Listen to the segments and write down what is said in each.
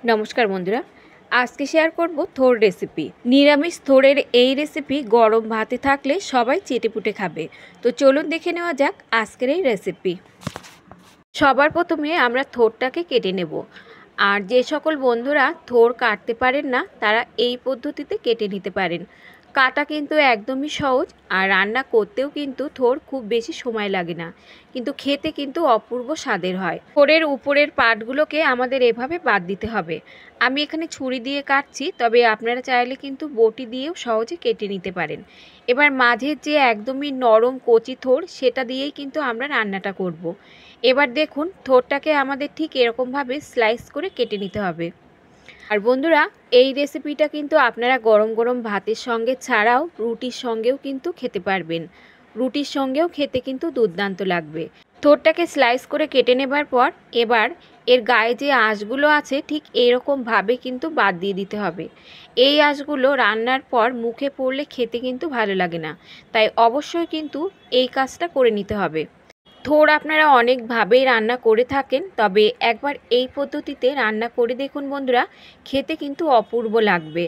নমস্কার বন্ধুরা, আজকে শেয়ার করব থোড় রেসিপি। নিরামিষ থোড়ের এই রেসিপি গরম ভাতে থাকলে সবাই চেটেপুটে খাবে। তো চলুন দেখে নেওয়া যাক আজকের এই রেসিপি। সবার প্রথমে আমরা থোড়টাকে কেটে নেব। আর যে সকল বন্ধুরা থোড় কাটতে পারেন না তারা এই পদ্ধতিতে কেটে নিতে পারেন। কাটা কিন্তু একদমই সহজ, আর রান্না করতেও কিন্তু থোড় খুব বেশি সময় লাগে না, কিন্তু খেতে কিন্তু অপূর্ব স্বাদের হয়। থোড়ের উপরের পাটগুলোকে আমাদের এভাবে বাদ দিতে হবে। আমি এখানে ছুরি দিয়ে কাটছি, তবে আপনারা চাইলে কিন্তু বটি দিয়েও সহজে কেটে নিতে পারেন। এবার মাঝের যে একদমই নরম কচি থোড়, সেটা দিয়েই কিন্তু আমরা রান্নাটা করব। এবার দেখুন থোড়টাকে আমাদের ঠিক এরকমভাবে স্লাইস করে কেটে নিতে হবে। আর বন্ধুরা, এই রেসিপিটা কিন্তু আপনারা গরম গরম ভাতের সঙ্গে ছাড়াও রুটির সঙ্গেও কিন্তু খেতে পারবেন। রুটির সঙ্গেও খেতে কিন্তু দুর্দান্ত লাগবে। থোড়টাকে স্লাইস করে কেটে নেবার পর এবার এর গায়ে যে আঁশগুলো আছে ঠিক এরকমভাবে কিন্তু বাদ দিয়ে দিতে হবে। এই আঁশগুলো রান্নার পর মুখে পড়লে খেতে কিন্তু ভালো লাগে না, তাই অবশ্যই কিন্তু এই কাজটা করে নিতে হবে। থোড় আপনারা অনেকভাবেই রান্না করে থাকেন, তবে একবার এই পদ্ধতিতে রান্না করে দেখুন বন্ধুরা, খেতে কিন্তু অপূর্ব লাগবে।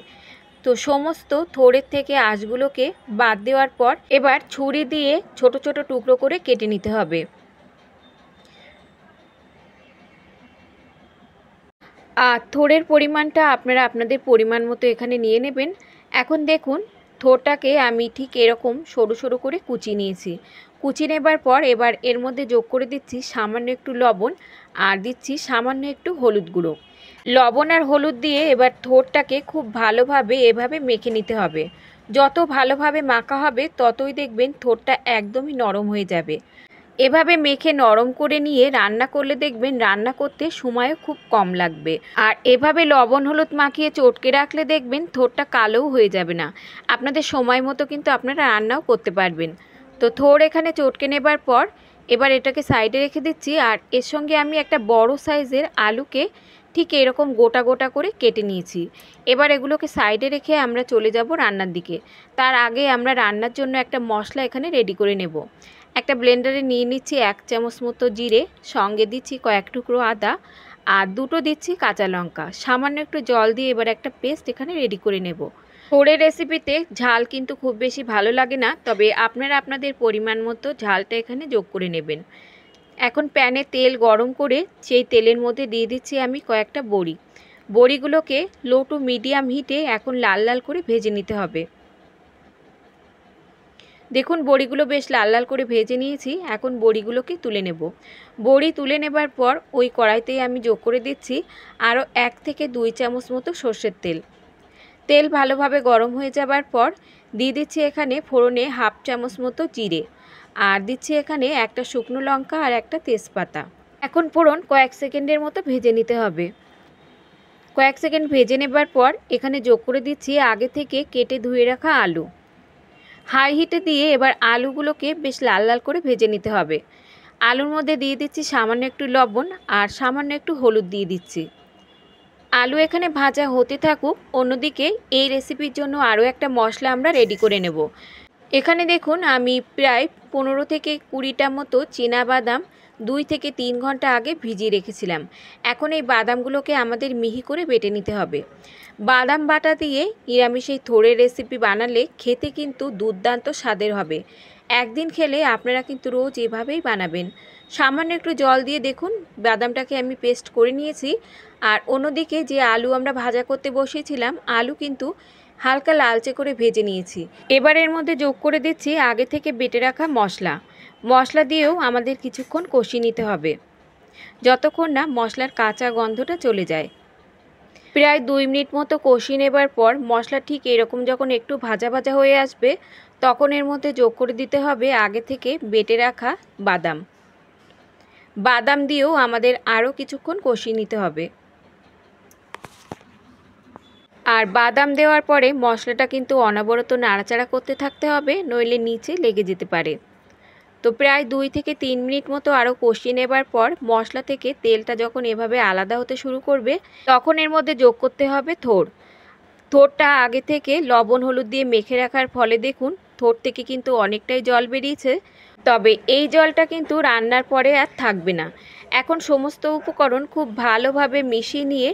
তো সমস্ত থোড়ের থেকে আঁশগুলোকে বাদ দেওয়ার পর এবার ছুরি দিয়ে ছোট ছোট টুকরো করে কেটে নিতে হবে। আর থোড়ের পরিমাণটা আপনারা আপনাদের পরিমাণ মতো এখানে নিয়ে নেবেন। এখন দেখুন থোড়টাকে আমি ঠিক এরকম সরু সরু করে কুচিয়ে নিয়েছি। কুচিয়ে নেবার পর এবার এর মধ্যে যোগ করে দিচ্ছি সামান্য একটু লবণ, আর দিচ্ছি সামান্য একটু হলুদ গুঁড়ো। লবণ আর হলুদ দিয়ে এবার থোড়টাকে খুব ভালোভাবে এভাবে মেখে নিতে হবে। যত ভালোভাবে মাখা হবে ততই দেখবেন থোড়টা একদমই নরম হয়ে যাবে। এভাবে মেখে নরম করে নিয়ে রান্না করলে দেখবেন রান্না করতে সময়ও খুব কম লাগবে। আর এভাবে লবণ হলুদ মাখিয়ে চটকে রাখলে দেখবেন থোড়টা কালোও হয়ে যাবে না। আপনাদের সময় মতো কিন্তু আপনারা রান্নাও করতে পারবেন। তো থোড় এখানে চটকে নেবার পর এবার এটাকে সাইডে রেখে দিচ্ছি। আর এর সঙ্গে আমি একটা বড় সাইজের আলুকে ঠিক এরকম গোটা গোটা করে কেটে নিয়েছি। এবার এগুলোকে সাইডে রেখে আমরা চলে যাব রান্নার দিকে। তার আগে আমরা রান্নার জন্য একটা মশলা এখানে রেডি করে নেব। একটা ব্লেন্ডারে নিয়ে নিচ্ছি 1 চামচ মতো জিরে, সঙ্গে দিচ্ছি কয়েক টুকরো আদা, আর দুটো দিচ্ছি কাঁচা লঙ্কা। সামান্য একটু জল দিয়ে এবার একটা পেস্ট এখানে রেডি করে নেব। থোড়ের রেসিপিতে ঝাল কিন্তু খুব বেশি ভালো লাগে না, তবে আপনারা আপনাদের পরিমাণ মতো ঝালটা এখানে যোগ করে নেবেন। এখন প্যানে তেল গরম করে সেই তেলের মধ্যে দিয়ে দিচ্ছি আমি কয়েকটা বড়ি। বড়িগুলোকে লো টু মিডিয়াম হিটে এখন লাল লাল করে ভেজে নিতে হবে। দেখুন বড়িগুলো বেশ লাল লাল করে ভেজে নিয়েছি। এখন বড়িগুলোকে তুলে নেব। বড়ি তুলে নেবার পর ওই কড়াইতেই আমি যোগ করে দিচ্ছি আরও 1 থেকে 2 চামচ মতো সর্ষের তেল। তেল ভালোভাবে গরম হয়ে যাবার পর দিয়ে দিচ্ছি এখানে ফোড়নে 1/2 চামচ মতো জিরে, আর দিচ্ছি এখানে একটা শুকনো লঙ্কা আর একটা তেজপাতা। এখন ফোড়ন কয়েক সেকেন্ডের মতো ভেজে নিতে হবে। কয়েক সেকেন্ড ভেজে নেবার পর এখানে যোগ করে দিচ্ছি আগে থেকে কেটে ধুয়ে রাখা আলু। হাই হিটে দিয়ে এবার আলুগুলোকে বেশ লাল লাল করে ভেজে নিতে হবে। আলুর মধ্যে দিয়ে দিচ্ছি সামান্য একটু লবণ আর সামান্য একটু হলুদ দিয়ে দিচ্ছি। আলু এখানে ভাজা হতে থাকুক, অন্যদিকে এই রেসিপির জন্য আরও একটা মশলা আমরা রেডি করে নেব। এখানে দেখুন আমি প্রায় 15 থেকে 20টা মতো চীনাবাদাম 2 থেকে 3 ঘন্টা আগে ভিজিয়ে রেখেছিলাম। এখন এই বাদামগুলোকে আমাদের মিহি করে বেটে নিতে হবে। বাদাম বাটা দিয়ে নিরামিষ এই থোড়ের রেসিপি বানালে খেতে কিন্তু দুর্দান্ত স্বাদের হবে। একদিন খেলে আপনারা কিন্তু রোজ এভাবেই বানাবেন। সামান্য একটু জল দিয়ে দেখুন বাদামটাকে আমি পেস্ট করে নিয়েছি। আর অন্যদিকে যে আলু আমরা ভাজা করতে বসিয়েছিলাম, আলু কিন্তু হালকা লালচে করে ভেজে নিয়েছি। এবার এর মধ্যে যোগ করে দিচ্ছি আগে থেকে বেটে রাখা মশলা। মশলা দিয়েও আমাদের কিছুক্ষণ কষিয়ে নিতে হবে, যতক্ষণ না মশলার কাঁচা গন্ধটা চলে যায়। প্রায় 2 মিনিট মতো কষিয়ে নেবার পর মশলা ঠিক এরকম যখন একটু ভাজা ভাজা হয়ে আসবে, তখন এর মধ্যে যোগ করে দিতে হবে আগে থেকে বেটে রাখা বাদাম। বাদাম দিয়েও আমাদের আরও কিছুক্ষণ কষিয়ে নিতে হবে। আর বাদাম দেওয়ার পরে মশলাটা কিন্তু অনবরত নাড়াচাড়া করতে থাকতে হবে, নইলে নিচে লেগে যেতে পারে। তো প্রায় 2 থেকে 3 মিনিট মতো আরও কষিয়ে নেবার পর মশলা থেকে তেলটা যখন এভাবে আলাদা হতে শুরু করবে, তখন এর মধ্যে যোগ করতে হবে থোড়। থোড়টা আগে থেকে লবণ হলুদ দিয়ে মেখে রাখার ফলে দেখুন থোড় থেকে কিন্তু অনেকটাই জল বেরিয়েছে। তবে এই জলটা কিন্তু রান্নার পরে আর থাকবে না। এখন সমস্ত উপকরণ খুব ভালোভাবে মিশিয়ে নিয়ে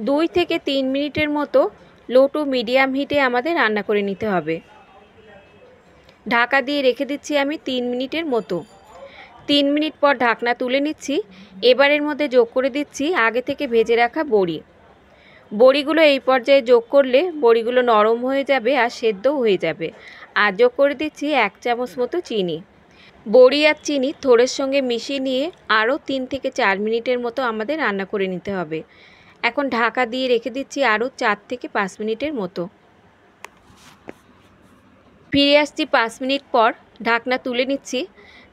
2 থেকে 3 মিনিটের মতো লো টু মিডিয়াম হিটে আমাদের রান্না করে নিতে হবে। ঢাকা দিয়ে রেখে দিচ্ছি আমি 3 মিনিটের মতো। 3 মিনিট পর ঢাকনা তুলে নিচ্ছি। এবারের মধ্যে যোগ করে দিচ্ছি আগে থেকে ভেজে রাখা বড়ি। বড়িগুলো এই পর্যায়ে যোগ করলে বড়িগুলো নরম হয়ে যাবে আর সেদ্ধও হয়ে যাবে। আর যোগ করে দিচ্ছি 1 চামচ মতো চিনি। বড়ি আর চিনি থোড়ের সঙ্গে মিশিয়ে নিয়ে আরও 3 থেকে 4 মিনিটের মতো আমাদের রান্না করে নিতে হবে। এখন ঢাকা দিয়ে রেখে দিচ্ছি আরও 4 থেকে 5 মিনিটের মতো। ফিরে আসছি 5 মিনিট পর, ঢাকনা তুলে নিচ্ছি।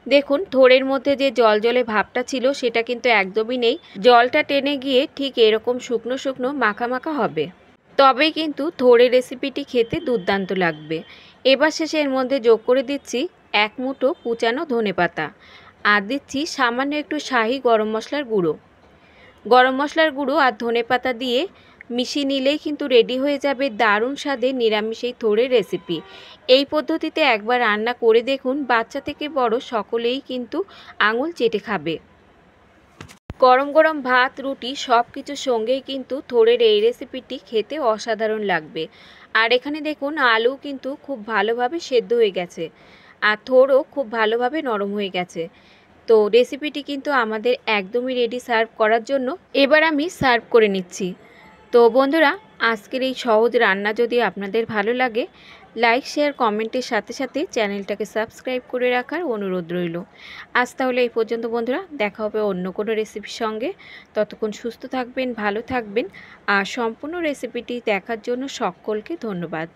দেখুন থোড়ের মধ্যে যে জল ভাবটা ছিল সেটা কিন্তু একদমই নেই। জলটা টেনে গিয়ে ঠিক এরকম শুকনো শুকনো মাখা মাখা হবে, তবেই কিন্তু থোড়ের রেসিপিটি খেতে দুর্দান্ত লাগবে। এবার শেষে এর মধ্যে যোগ করে দিচ্ছি 1 মুঠো কুচানো ধনেপাতা আর দিচ্ছি সামান্য একটু শাহি গরম মশলার গুঁড়ো। গরম মশলার গুঁড়ো আর ধনেপাতা দিয়ে মিশিয়ে নিলেই কিন্তু রেডি হয়ে যাবে দারুণ স্বাদের নিরামিষ এই থোড়ের রেসিপি। এই পদ্ধতিতে একবার রান্না করে দেখুন, বাচ্চা থেকে বড় সকলেই কিন্তু আঙুল চেটে খাবে। গরম গরম ভাত, রুটি সব কিছুর সঙ্গেই কিন্তু থোড়ের এই রেসিপিটি খেতে অসাধারণ লাগবে। আর এখানে দেখুন আলু কিন্তু খুব ভালোভাবে সেদ্ধ হয়ে গেছে আর থোড়ও খুব ভালোভাবে নরম হয়ে গেছে। তো রেসিপিটি কিন্তু আমাদের একদমই রেডি সার্ভ করার জন্য। এবার আমি সার্ভ করে নিচ্ছি। তো বন্ধুরা, আজকের এই সহজ রান্না যদি আপনাদের ভালো লাগে, লাইক শেয়ার কমেন্টের সাথে সাথে চ্যানেলটাকে সাবস্ক্রাইব করে রাখার অনুরোধ রইল। আজ তাহলে এই পর্যন্ত বন্ধুরা, দেখা হবে অন্য কোনো রেসিপির সঙ্গে। ততক্ষণ সুস্থ থাকবেন, ভালো থাকবেন আর সম্পূর্ণ রেসিপিটি দেখার জন্য সকলকে ধন্যবাদ।